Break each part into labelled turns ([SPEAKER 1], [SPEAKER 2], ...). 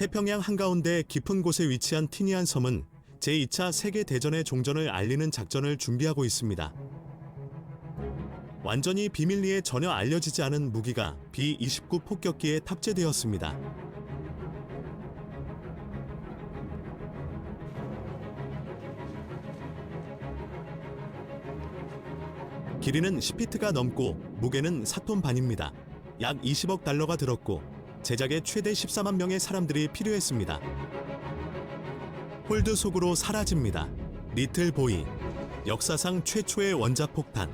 [SPEAKER 1] 태평양 한가운데 깊은 곳에 위치한 티니안 섬은 제2차 세계대전의 종전을 알리는 작전을 준비하고 있습니다. 완전히 비밀리에 전혀 알려지지 않은 무기가 B-29 폭격기에 탑재되었습니다. 길이는 10피트가 넘고 무게는 4톤 반입니다. 약 20억 달러가 들었고 제작에 최대 14만 명의 사람들이 필요했습니다. 홀드 속으로 사라집니다. 리틀 보이, 역사상 최초의 원자폭탄.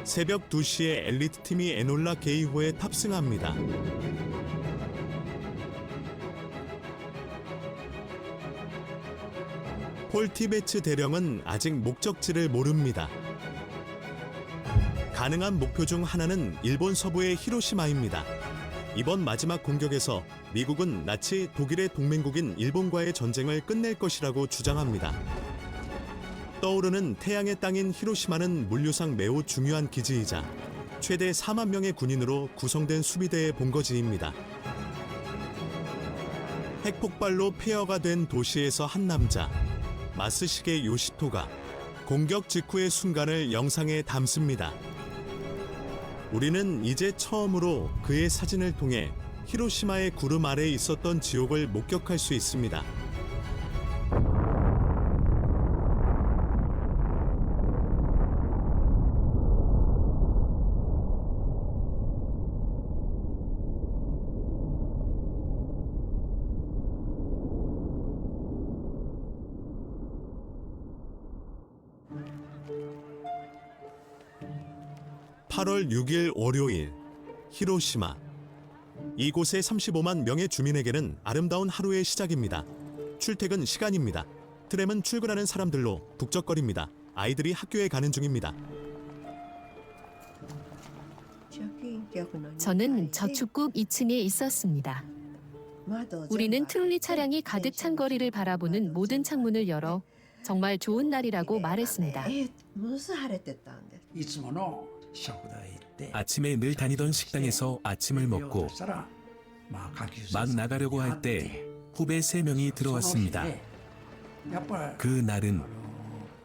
[SPEAKER 1] 새벽 2시에 엘리트팀이 에놀라 게이호에 탑승합니다. 폴 티베츠 대령은 아직 목적지를 모릅니다. 가능한 목표 중 하나는 일본 서부의 히로시마입니다. 이번 마지막 공격에서 미국은 나치 독일의 동맹국인 일본과의 전쟁을 끝낼 것이라고 주장합니다. 떠오르는 태양의 땅인 히로시마는 물류상 매우 중요한 기지이자 최대 4만 명의 군인으로 구성된 수비대의 본거지입니다. 핵폭발로 폐허가 된 도시에서 한 남자, 마스시게 요시토가 공격 직후의 순간을 영상에 담습니다. 우리는 이제 처음으로 그의 사진을 통해 히로시마의 구름 아래에 있었던 지옥을 목격할 수 있습니다. (8월 6일) 월요일 히로시마. 이곳의 35만 명의 주민에게는 아름다운 하루의 시작입니다. 출퇴근 시간입니다. 트램은 출근하는 사람들로 북적거립니다. 아이들이 학교에 가는 중입니다.
[SPEAKER 2] 저는 저축국 2층에 있었습니다. 우리는 트롤리 차량이 가득 찬 거리를 바라보는 모든 창문을 열어 정말 좋은 날이라고 말했습니다.
[SPEAKER 3] 아침에 늘 다니던 식당에서 아침을 먹고 막 나가려고 할 때 후배 3명이 들어왔습니다. 그 날은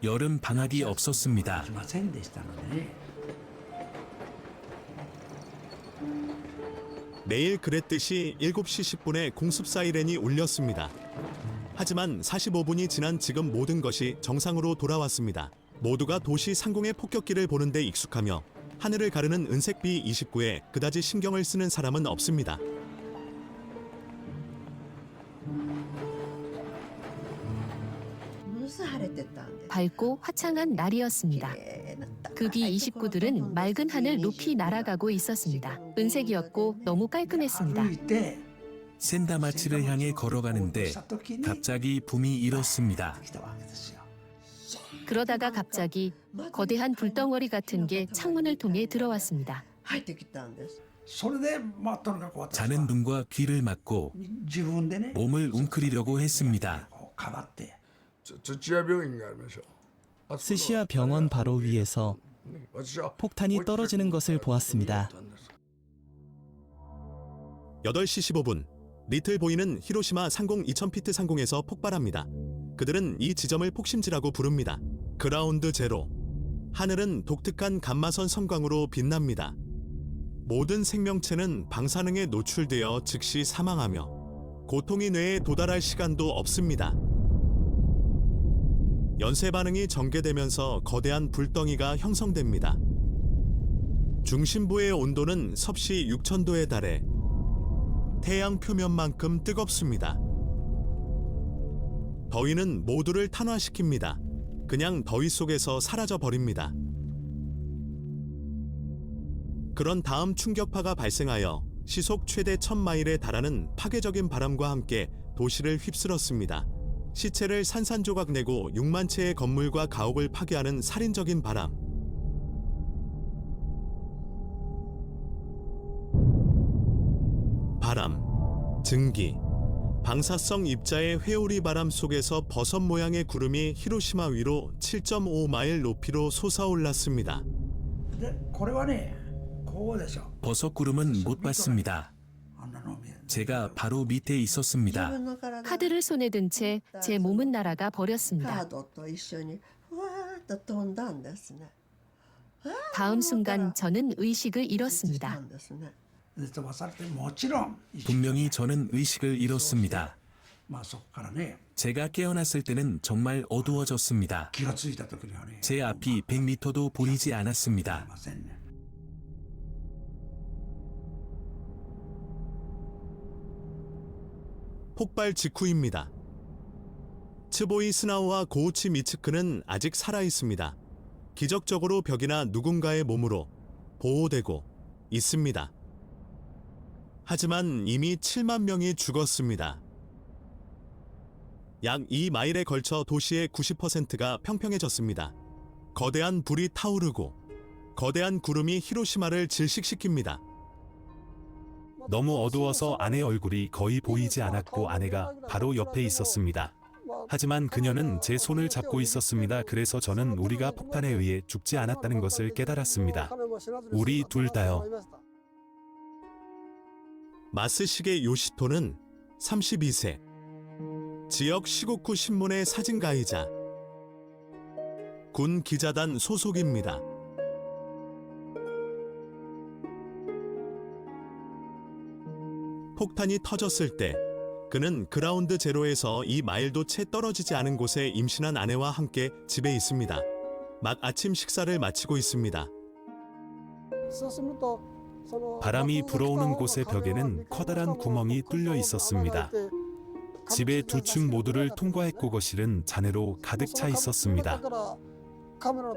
[SPEAKER 3] 여름 방학이 없었습니다.
[SPEAKER 1] 매일 그랬듯이 7시 10분에 공습 사이렌이 울렸습니다. 하지만 45분이 지난 지금 모든 것이 정상으로 돌아왔습니다. 모두가 도시 상공의 폭격기를 보는데 익숙하며 하늘을 가르는 은색 B-29에 그다지 신경을 쓰는 사람은 없습니다.
[SPEAKER 2] 밝고 화창한 날이었습니다. 그 B-29들은 맑은 하늘 높이 날아가고 있었습니다. 은색이었고 너무 깔끔했습니다.
[SPEAKER 3] 센다마치를 향해 걸어가는데 갑자기 붐이 일었습니다.
[SPEAKER 2] 그러다가 갑자기 거대한 불덩어리 같은 게 창문을 통해 들어왔습니다.
[SPEAKER 3] 자는 눈과 귀를 막고 몸을 웅크리려고 했습니다.
[SPEAKER 4] 스시아 병원 바로 위에서 폭탄이 떨어지는 것을 보았습니다.
[SPEAKER 1] 8시 15분, 리틀 보이는 히로시마 상공 2000피트 상공에서 폭발합니다. 그들은 이 지점을 폭심지라고 부릅니다. 그라운드 제로. 하늘은 독특한 감마선 섬광으로 빛납니다. 모든 생명체는 방사능에 노출되어 즉시 사망하며 고통이 뇌에 도달할 시간도 없습니다. 연쇄 반응이 전개되면서 거대한 불덩이가 형성됩니다. 중심부의 온도는 섭씨 6000도에 달해 태양 표면만큼 뜨겁습니다. 더위는 모두를 탄화시킵니다. 그냥 더위 속에서 사라져 버립니다. 그런 다음 충격파가 발생하여 시속 최대 1000마일에 달하는 파괴적인 바람과 함께 도시를 휩쓸었습니다. 시체를 산산조각 내고 6만 채의 건물과 가옥을 파괴하는 살인적인 바람. 바람, 증기, 방사성 입자의 회오리 바람 속에서 버섯 모양의 구름이 히로시마 위로 7.5마일 높이로 솟아올랐습니다.
[SPEAKER 3] 버섯구름은 못 봤습니다. 제가 바로 밑에 있었습니다.
[SPEAKER 2] 카드를 손에 든 채 제 몸은 날아가 버렸습니다. 다음 순간 저는 의식을 잃었습니다.
[SPEAKER 3] 분명히 저는 의식을 잃었습니다. 제가 깨어났을 때는 정말 어두워졌습니다. 제 앞이 100m도 보이지 않았습니다.
[SPEAKER 1] 폭발 직후입니다. 츠보이 스나우와 고우치 미츠크는 아직 살아 있습니다. 기적적으로 벽이나 누군가의 몸으로 보호되고 있습니다. 하지만 이미 7만 명이 죽었습니다. 약 2마일에 걸쳐 도시의 90%가 평평해졌습니다. 거대한 불이 타오르고 거대한 구름이 히로시마를 질식시킵니다.
[SPEAKER 5] 너무 어두워서 아내 얼굴이 거의 보이지 않았고 아내가 바로 옆에 있었습니다. 하지만 그녀는 제 손을 잡고 있었습니다. 그래서 저는 우리가 폭탄에 의해 죽지 않았다는 것을 깨달았습니다. 우리 둘 다요.
[SPEAKER 1] 마스시게 요시토는 32세, 지역 시고쿠 신문의 사진가이자 군 기자단 소속입니다. 폭탄이 터졌을 때 그는 그라운드 제로에서 2마일도 채 떨어지지 않은 곳에 임신한 아내와 함께 집에 있습니다. 막 아침 식사를 마치고 있습니다.
[SPEAKER 5] 바람이 불어오는 곳의 벽에는 커다란 구멍이 뚫려 있었습니다. 집의 두 층 모두를 통과했고 거실은 잔해로 가득 차 있었습니다.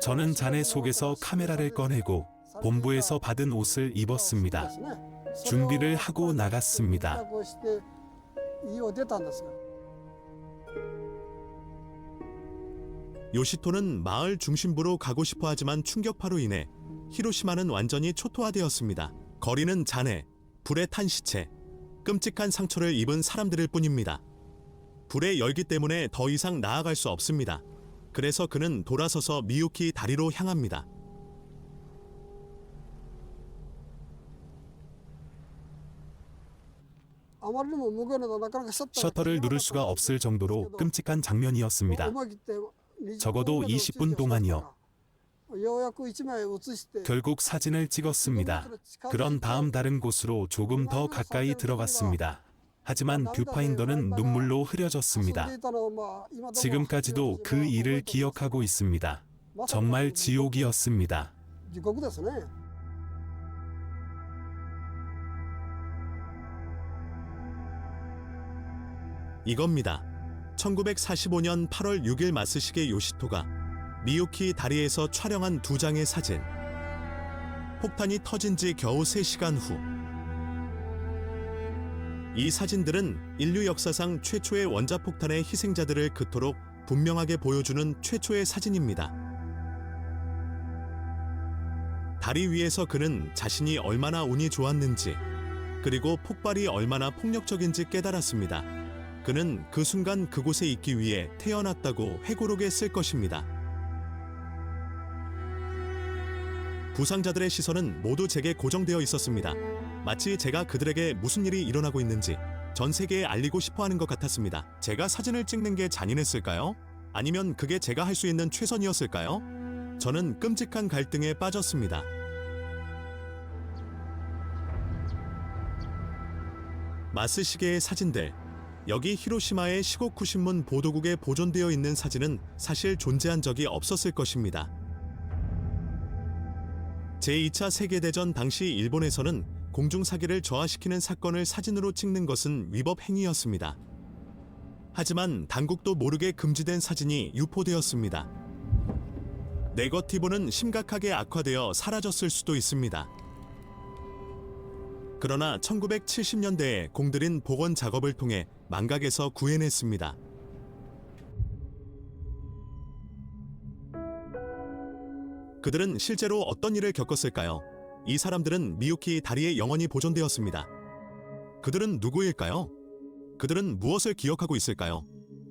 [SPEAKER 5] 저는 잔해 속에서 카메라를 꺼내고 본부에서 받은 옷을 입었습니다. 준비를 하고 나갔습니다.
[SPEAKER 1] 요시토는 마을 중심부로 가고 싶어 하지만 충격파로 인해 히로시마는 완전히 초토화되었습니다. 거리는 잔해, 불에 탄 시체, 끔찍한 상처를 입은 사람들일 뿐입니다. 불의 열기 때문에 더 이상 나아갈 수 없습니다. 그래서 그는 돌아서서 미유키 다리로 향합니다.
[SPEAKER 5] 셔터를 누를 수가 없을 정도로 끔찍한 장면이었습니다. 적어도 20분 동안이요. 결국 사진을 찍었습니다. 그런 다음 다른 곳으로 조금 더 가까이 들어갔습니다. 하지만 뷰파인더는 눈물로 흐려졌습니다. 지금까지도 그 일을 기억하고 있습니다. 정말 지옥이었습니다.
[SPEAKER 1] 이겁니다. 1945년 8월 6일 마스시게 요시토가 미유키 다리에서 촬영한 2장의 사진. 폭탄이 터진 지 겨우 3시간 후. 이 사진들은 인류 역사상 최초의 원자폭탄의 희생자들을 그토록 분명하게 보여주는 최초의 사진입니다. 다리 위에서 그는 자신이 얼마나 운이 좋았는지, 그리고 폭발이 얼마나 폭력적인지 깨달았습니다. 그는 그 순간 그곳에 있기 위해 태어났다고 회고록에 쓸 것입니다. 부상자들의 시선은 모두 제게 고정되어 있었습니다. 마치 제가 그들에게 무슨 일이 일어나고 있는지 전 세계에 알리고 싶어 하는 것 같았습니다. 제가 사진을 찍는 게 잔인했을까요? 아니면 그게 제가 할 수 있는 최선이었을까요? 저는 끔찍한 갈등에 빠졌습니다. 마스시게의 사진들. 여기 히로시마의 시고쿠 신문 보도국에 보존되어 있는 사진은 사실 존재한 적이 없었을 것입니다. 제2차 세계대전 당시 일본에서는 공중사기를 저하시키는 사건을 사진으로 찍는 것은 위법 행위였습니다. 하지만 당국도 모르게 금지된 사진이 유포되었습니다. 네거티브는 심각하게 악화되어 사라졌을 수도 있습니다. 그러나 1970년대에 공들인 복원 작업을 통해 망각에서 구해냈습니다. 그들은 실제로 어떤 일을 겪었을까요? 이 사람들은 미유키 다리에 영원히 보존되었습니다. 그들은 누구일까요? 그들은 무엇을 기억하고 있을까요?